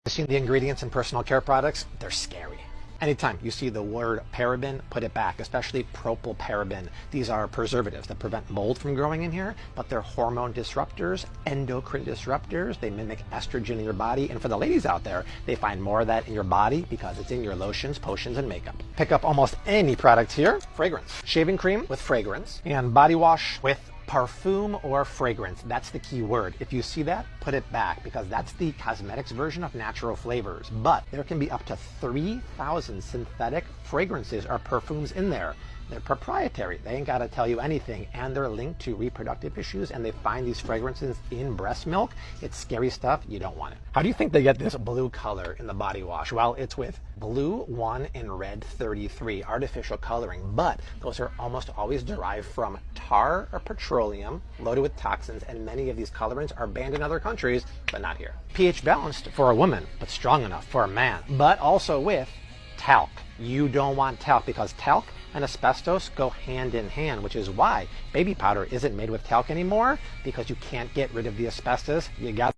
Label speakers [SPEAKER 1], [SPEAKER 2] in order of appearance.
[SPEAKER 1] Seen the ingredients in personal care products? They're scary. Anytime you see the word paraben, put it back, especially propylparaben. These are preservatives that prevent mold from growing in here, but they're hormone disruptors, endocrine disruptors. They mimic estrogen in your body. And for the ladies out there, they find more of that in your body because it's in your lotions, potions, and makeup. Pick up almost any product here. Fragrance. Shaving cream with fragrance and body wash with parfum or fragrance. That's the key word. If you see that, put it back because that's the cosmetics version of natural flavors. But there can be up to 3,000 synthetic fragrances or perfumes in there. They're proprietary. They ain't got to tell you anything. And they're linked to reproductive issues, and they find these fragrances in breast milk. It's scary stuff. You don't want it. How do you think they get this blue color in the body wash? Well, it's with blue 1 and red 33, artificial coloring. But those are almost always derived from tar or petroleum, loaded with toxins, and many of these colorants are banned in other countries, but not here. pH balanced for a woman, but strong enough for a man. But also with talc. You don't want talc because talc and asbestos go hand in hand, which is why baby powder isn't made with talc anymore, because you can't get rid of the asbestos. You got